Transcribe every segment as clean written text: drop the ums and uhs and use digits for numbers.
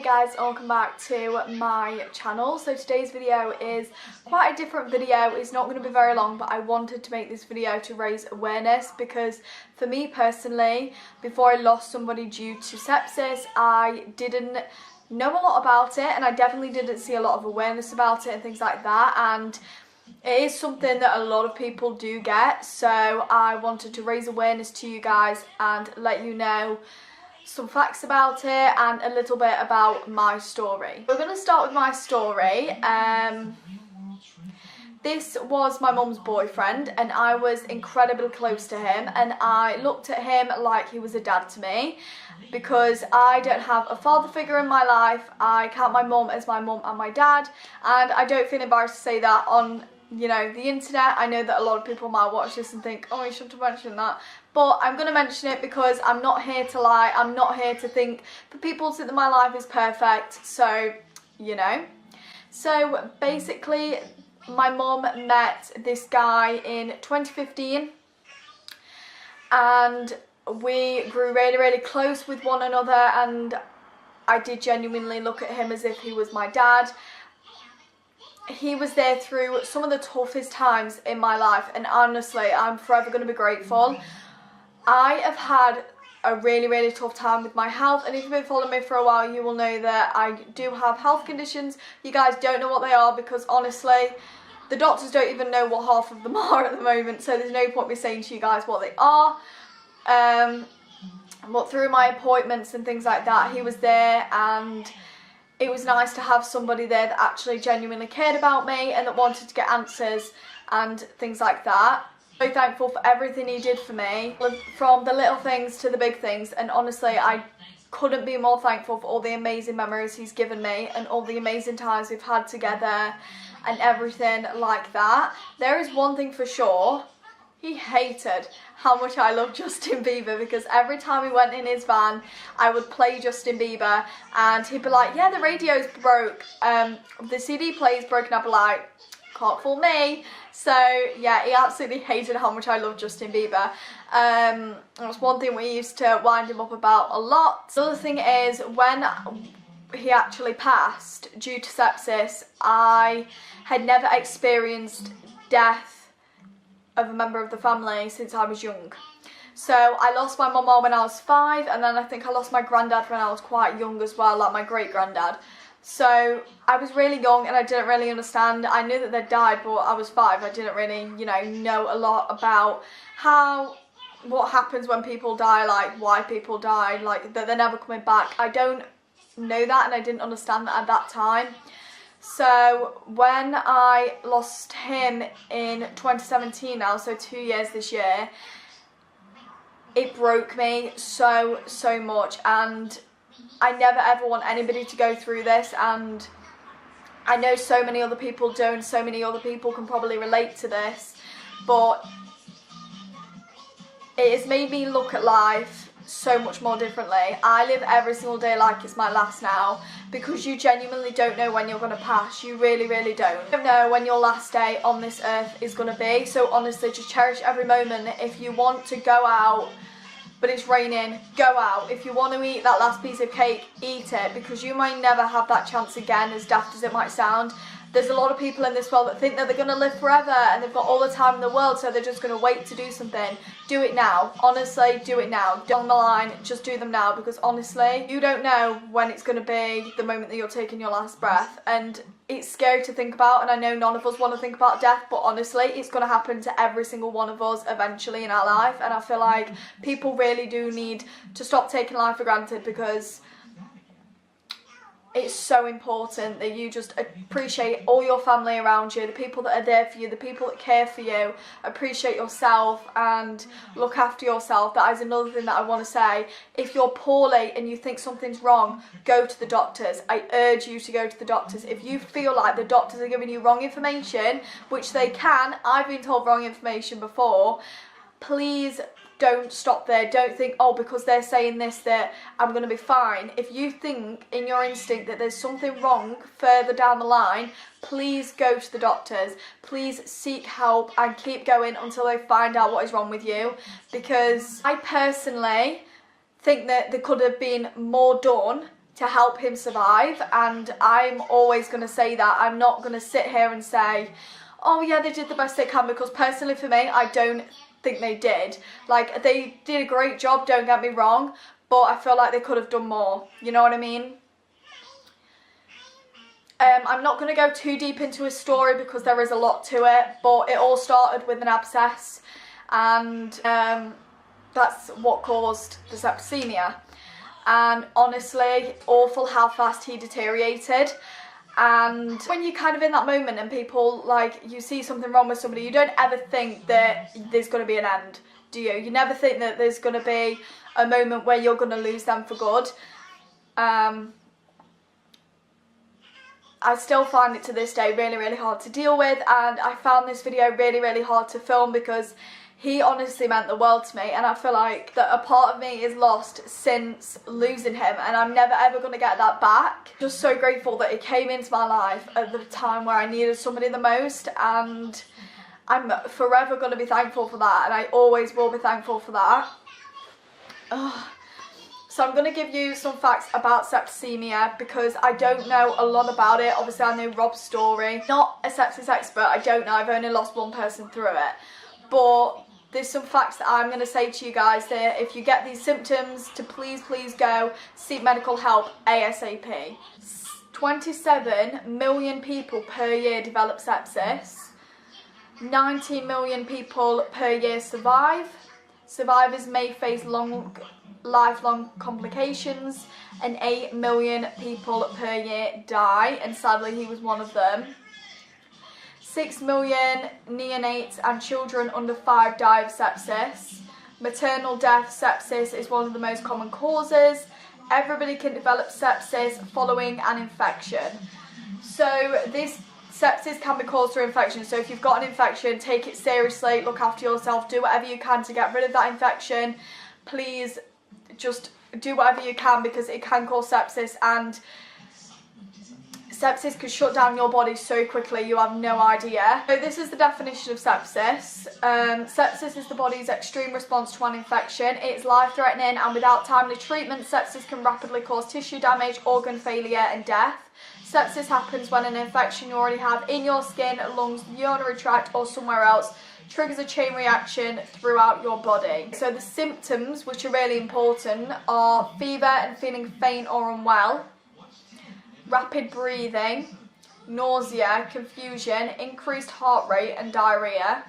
Hey guys, welcome back to my channel. So today's video is quite a different video. It's not going to be very long, but I wanted to make this video to raise awareness because for me personally, before I lost somebody due to sepsis, I didn't know a lot about it, and I definitely didn't see a lot of awareness about it and things like that, and it is something that a lot of people do get. So I wanted to raise awareness to you guys and let you know some facts about it and a little bit about my story. We're going to start with my story. This was my mum's boyfriend, and I was incredibly close to him, and I looked at him like he was a dad to me because I don't have a father figure in my life. I count my mum as my mum and my dad, and I don't feel embarrassed to say that on the internet. I know that a lot of people might watch this and think, oh, you shouldn't have mentioned that, but I'm going to mention it because I'm not here to lie. I'm not here to think for people to think that my life is perfect. So so basically my mum met this guy in 2015 and we grew really close with one another, and I did genuinely look at him as if he was my dad. He was there through some of the toughest times in my life, and honestly, I'm forever going to be grateful. I have had a really tough time with my health, and if you've been following me for a while, you will know that I do have health conditions. You guys don't know what they are because honestly, the doctors don't even know what half of them are at the moment, so there's no point me saying to you guys what they are. But through my appointments and things like that, he was there, and it was nice to have somebody there that actually genuinely cared about me and that wanted to get answers and things like that. So thankful for everything he did for me, from the little things to the big things, and honestly I couldn't be more thankful for all the amazing memories he's given me and all the amazing times we've had together and everything like that. There is one thing for sure: he hated how much I love Justin Bieber, because every time we went in his van, I would play Justin Bieber and he'd be like, yeah, the radio's broke, the CD player's broken. I'd be like, can't fool me. So yeah, he absolutely hated how much I love Justin Bieber. That's one thing we used to wind him up about a lot. The other thing is, when he actually passed due to sepsis, I had never experienced death of a member of the family since I was young. So I lost my mum when I was 5, and then I think I lost my granddad when I was quite young as well, like my great granddad. So I was really young and I didn't really understand. I knew that they died, but I was 5. I didn't really, know a lot about what happens when people die, like why people die, like that they're never coming back. I don't know that, and I didn't understand that at that time. So when I lost him in 2017 now, so 2 years this year, it broke me so much, and I never ever want anybody to go through this, and I know so many other people do, and so many other people can probably relate to this, but it has made me look at life so much more differently. I live every single day like it's my last now, because you genuinely don't know when you're going to pass. You really don't. You don't know when your last day on this earth is going to be, so honestly, just cherish every moment. If you want to go out but it's raining, go out. If you want to eat that last piece of cake, eat it, because you might never have that chance again, as daft as it might sound. There's a lot of people in this world that think that they're going to live forever and they've got all the time in the world, so they're just going to wait to do something. Do it now. Honestly, do it now. Down the line, just do them now, because honestly, you don't know when it's going to be the moment that you're taking your last breath, and it's scary to think about, and I know none of us want to think about death, but honestly, it's going to happen to every single one of us eventually in our life, and I feel like people really do need to stop taking life for granted, because it's so important that you just appreciate all your family around you, the people that are there for you, the people that care for you. Appreciate yourself and look after yourself. That is another thing that I want to say. If you're poorly and you think something's wrong, go to the doctors. I urge you to go to the doctors. If you feel like the doctors are giving you wrong information, which they can, I've been told wrong information before, please don't stop there. Don't think, oh, because they're saying this that I'm going to be fine. If you think in your instinct that there's something wrong further down the line, please go to the doctors. Please seek help and keep going until they find out what is wrong with you, because I personally think that there could have been more done to help him survive, and I'm always going to say that. I'm not going to sit here and say, oh yeah, they did the best they can, because personally for me, I don't think they did. Like, they did a great job, don't get me wrong, but I feel like they could have done more, you know what I mean? I'm not going to go too deep into his story because there is a lot to it, but it all started with an abscess, and that's what caused the septicemia. And honestly, awful how fast he deteriorated. And when you're kind of in that moment and people, like, you see something wrong with somebody, you don't ever think that there's going to be an end, do you? You never think that there's going to be a moment where you're going to lose them for good. I still find it to this day really, really hard to deal with, and I found this video really, really hard to film because he honestly meant the world to me, and I feel like that a part of me is lost since losing him, and I'm never ever going to get that back. Just so grateful that he came into my life at the time where I needed somebody the most, and I'm forever going to be thankful for that, and I always will be thankful for that. Ugh. So I'm going to give you some facts about septicemia because I don't know a lot about it. Obviously I know Rob's story. Not a sepsis expert, I don't know, I've only lost one person through it. But there's some facts that I'm going to say to you guys that if you get these symptoms, to please go seek medical help ASAP. 27 million people per year develop sepsis. 19 million people per year survive. Survivors may face lifelong complications, and 8 million people per year die, and sadly he was one of them. 6 million neonates and children under 5 die of sepsis. Maternal death sepsis is one of the most common causes. Everybody can develop sepsis following an infection. So this sepsis can be caused through infection, so if you've got an infection, take it seriously, look after yourself, do whatever you can to get rid of that infection. Please just do whatever you can because it can cause sepsis, and sepsis could shut down your body so quickly you have no idea. So this is the definition of sepsis. Sepsis is the body's extreme response to an infection. It's life-threatening, and without timely treatment, sepsis can rapidly cause tissue damage, organ failure and death. Sepsis happens when an infection you already have in your skin, lungs, urinary tract or somewhere else triggers a chain reaction throughout your body. So the symptoms, which are really important, are fever and feeling faint or unwell, rapid breathing, nausea, confusion, increased heart rate and diarrhea.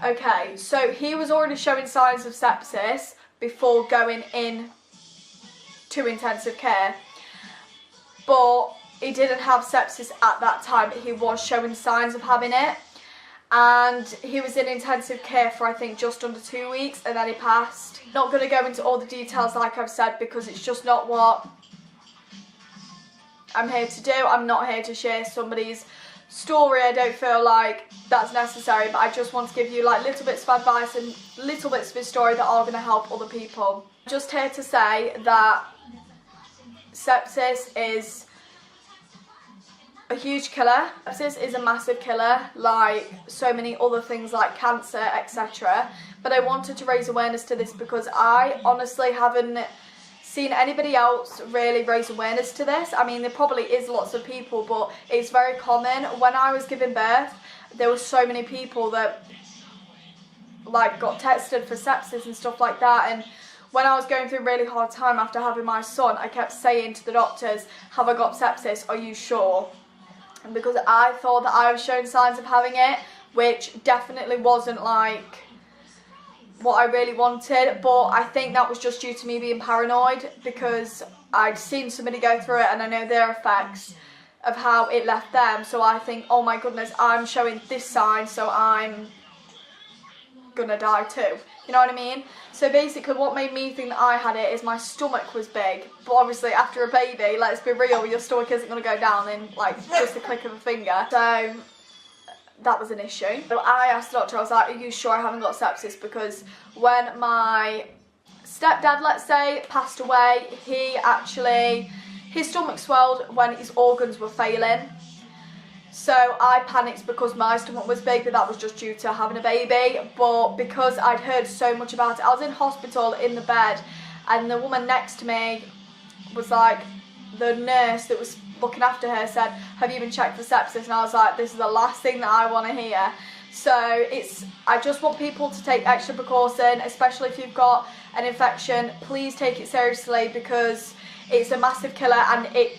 Okay, so he was already showing signs of sepsis before going in to intensive care, but he didn't have sepsis at that time. He was showing signs of having it, and he was in intensive care for I think just under 2 weeks, and then he passed. Not going to go into all the details like I've said because it's just not what I'm here to do. I'm not here to share somebody's story. I don't feel like that's necessary, but I just want to give you like little bits of advice and little bits of his story that are going to help other people. Just here to say that sepsis is a huge killer. Sepsis is a massive killer, like so many other things like cancer, etc. But I wanted to raise awareness to this because I honestly haven't seen anybody else really raise awareness to this. I mean, there probably is lots of people, but it's very common. When I was giving birth, there were so many people that like got tested for sepsis and stuff like that, and when I was going through a really hard time after having my son, I kept saying to the doctors, have I got sepsis? Are you sure? And because I thought that I was showing signs of having it, which definitely wasn't like what I really wanted, but I think that was just due to me being paranoid because I'd seen somebody go through it and I know their effects of how it left them. So I think, oh my goodness, I'm showing this sign, so I'm gonna die too. You know what I mean? So basically what made me think that I had it is my stomach was big. But obviously after a baby, let's be real, your stomach isn't going to go down in like just the click of a finger. So that was an issue. So I asked the doctor, I was like, are you sure I haven't got sepsis? Because when my stepdad, let's say, passed away, his stomach swelled when his organs were failing. So I panicked because my stomach was big, but that was just due to having a baby. But because I'd heard so much about it, I was in hospital in the bed, and the woman next to me was like, the nurse that was looking after her said, have you been checked for sepsis? And I was like, this is the last thing that I want to hear. So I just want people to take extra precaution, especially if you've got an infection. Please take it seriously, because it's a massive killer, and it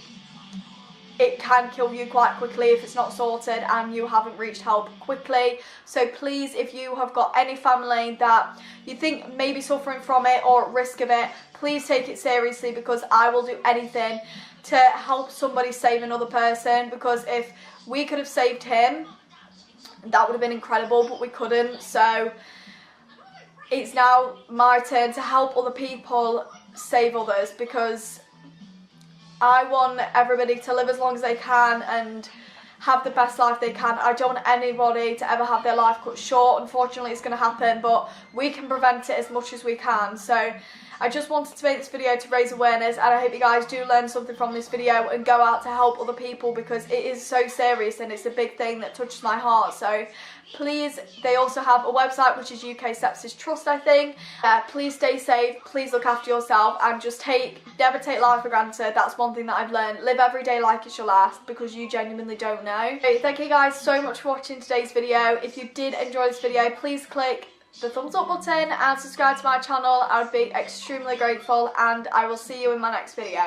can kill you quite quickly if it's not sorted and you haven't reached help quickly. So please, if you have got any family that you think may be suffering from it or at risk of it, please take it seriously, because I will do anything to help somebody save another person, because if we could have saved him, that would have been incredible, but we couldn't. So it's now my turn to help other people save others, because I want everybody to live as long as they can and have the best life they can. I don't want anybody to ever have their life cut short. Unfortunately, it's going to happen, but we can prevent it as much as we can. So I just wanted to make this video to raise awareness, and I hope you guys do learn something from this video and go out to help other people, because it is so serious and it's a big thing that touches my heart. So please, they also have a website, which is UK Sepsis Trust, I think. Please stay safe, please look after yourself, and just never take life for granted. That's one thing that I've learned. Live every day like it's your last, because you genuinely don't know. Okay, thank you guys so much for watching today's video. If you did enjoy this video, please click the thumbs up button and subscribe to my channel. I would be extremely grateful, and I will see you in my next video.